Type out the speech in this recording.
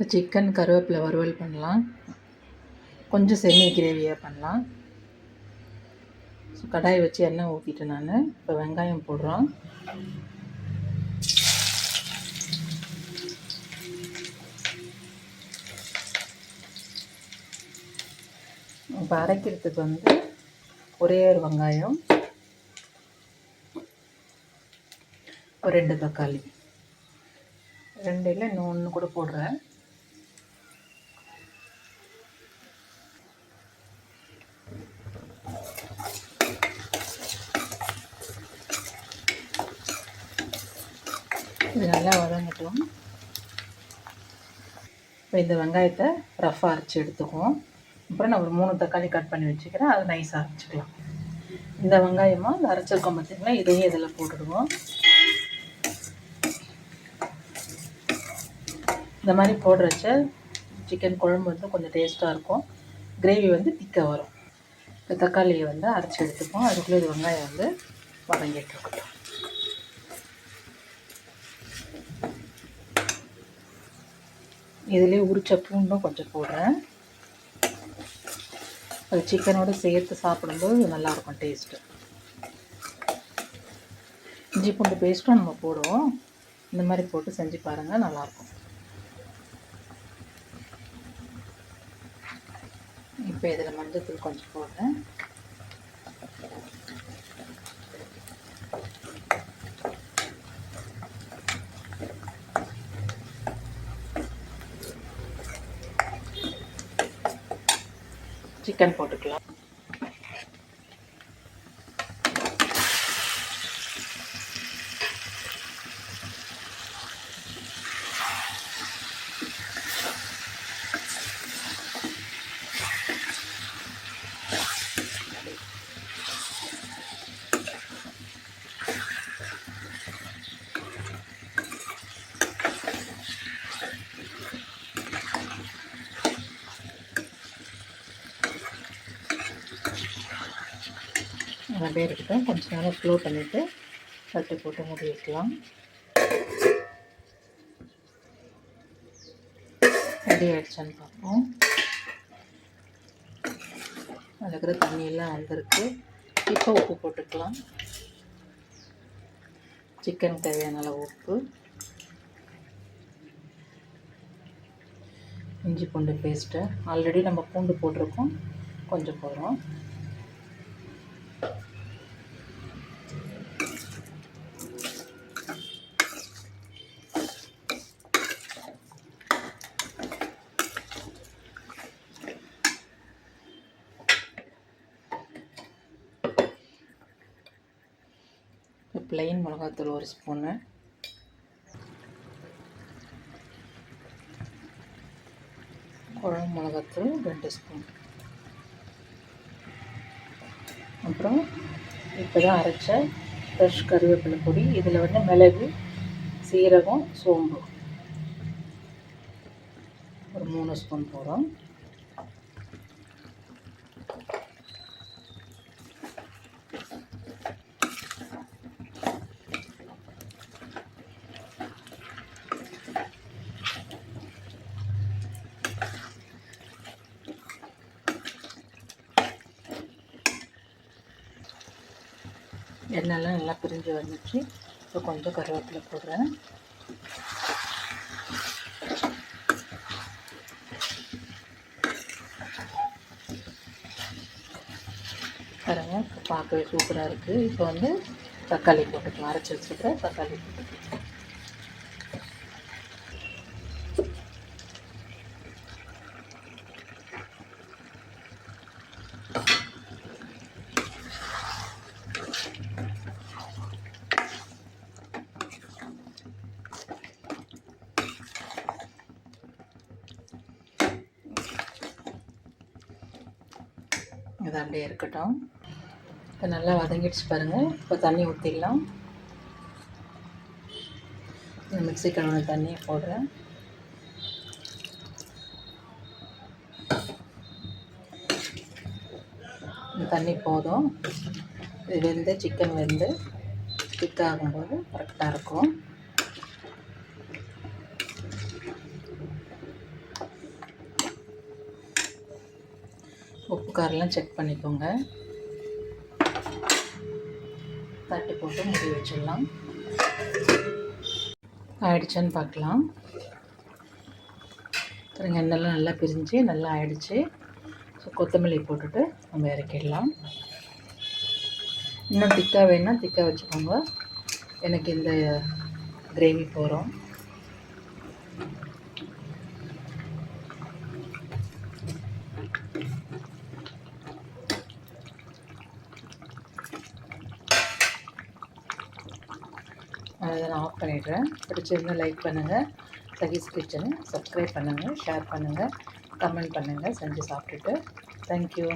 இப்போ சிக்கன் கருவேப்பிலை வறுவல் பண்ணலாம். கொஞ்சம் செமி கிரேவியாக பண்ணலாம். ஸோ கடாயை வச்சு எண்ணெய் ஊற்றிட்டு நான் இப்போ வெங்காயம் போடுறோம். இப்போ அரைக்கிறதுக்கு வந்து ஒரே ஒரு வெங்காயம், ஒரு 2 தக்காளி, 2 இல்லை இன்னும் 1 கூட போடுறேன். இது நல்லா வதங்கட்டும். இப்போ இந்த வெங்காயத்தை ரஃப்பாக அரைச்சி எடுத்துக்குவோம். அப்புறம் நான் ஒரு 3 தக்காளி கட் பண்ணி வச்சுக்கிறேன், அதை நைஸாக அரைச்சிக்கலாம். இந்த வெங்காயமாக இந்த அரைச்சிருக்கோம் பார்த்திங்களா, இதையும் இதில் போட்டுடுவோம். இந்த மாதிரி போடுறச்ச சிக்கன் குழம்பு வந்து கொஞ்சம் டேஸ்ட்டாக இருக்கும், கிரேவி வந்து திக்காக வரும். இப்போ தக்காளியை வந்து அரைச்சி எடுத்துப்போம். அதுக்குள்ளே இது வெங்காயம் வந்து வதங்கிட்டு இருக்கட்டும். இதுலேயே உரிச்ச பூண்டும் கொஞ்சம் போடுறேன். அது சிக்கனோடு சேர்த்து சாப்பிடும்போது நல்லாயிருக்கும் டேஸ்ட்டு. இஞ்சி பூண்டு பேஸ்ட்டும் நம்ம போடுவோம். இந்த மாதிரி போட்டு செஞ்சு பாருங்கள், நல்லாயிருக்கும். இப்போ இதில் மஞ்சள்தூள் கொஞ்சம் போடுறேன். சிக்கன் போட்டுக்கலாம். அப்படியே இருக்கட்டும். கொஞ்சம் நேரம் ஸ்லோ பண்ணிவிட்டு தட்டு போட்டு மூடி வைக்கலாம். ரெடி ஆகிடுச்சான்னு பார்ப்போம். அதில் இருக்கிற தண்ணியெல்லாம் வந்திருக்கு. இப்போ உப்பு போட்டுக்கலாம். சிக்கன் தேவையான அளவு உப்பு, இஞ்சி பூண்டு பேஸ்ட்டு ஆல்ரெடி நம்ம பூண்டு போட்டிருக்கோம், கொஞ்சம் போடுறோம். ப்ளைன் மிளகாத்தூள் 1 ஸ்பூனு, குழம்பு மிளகாத்தூள் 2 ஸ்பூன், அப்புறம் இப்போ தான் அரைச்ச ஃப்ரெஷ் கருவேப்பிலை பொடி. இதில் வந்து மிளகு, சீரகம், சோம்பு ஒரு 3 ஸ்பூன் போடுறோம். எண்ணெய்லாம் நல்லா பிரிஞ்சு வந்துச்சு. இப்போ கொஞ்சம் கருவேப்பிலை போடுறேன். பாருங்க, இப்போ பார்க்கவே சூப்பராக இருக்குது. இப்போ வந்து தக்காளி போட்டுக்கலாம். அரைச்சி வச்சுருக்கிற தக்காளி போட்டுக்கலாம். இது அப்படியே இருக்கட்டும். இப்போ நல்லா வதங்கிடுச்சு பாருங்கள். இப்போ தண்ணி ஊற்றிடலாம். இந்த மிக்ஸி கழுவின தண்ணியை போடுறேன். இந்த தண்ணி போதும். இது வெந்து சிக்கன் வெந்து திக்காகும்போது கரெக்டாக இருக்கும். காரெல்லாம் செக் பண்ணிக்கோங்க. தட்டு போட்டு மூடி வச்சிடலாம். ஆயிடுச்சான்னு பார்க்கலாம். எண்ணெய்லாம் நல்லா பிரிஞ்சு நல்லா ஆயிடுச்சு. ஸோ கொத்தமல்லி போட்டுட்டு நம்ம இறக்கிடலாம். இன்னும் திக்காக வேணுன்னா திக்காக வச்சுக்கோங்க. எனக்கு இந்த கிரேவி போகிறோம். அதை நான் ஆஃப் பண்ணிடுறேன். பிடிச்சிருந்தா லைக் பண்ணுங்கள். சகீஸ் கிச்சனை சப்ஸ்கிரைப் பண்ணுங்கள், ஷேர் பண்ணுங்கள், கமெண்ட் பண்ணுங்கள். செஞ்சு சாப்பிட்டுட்டு தேங்க்யூ.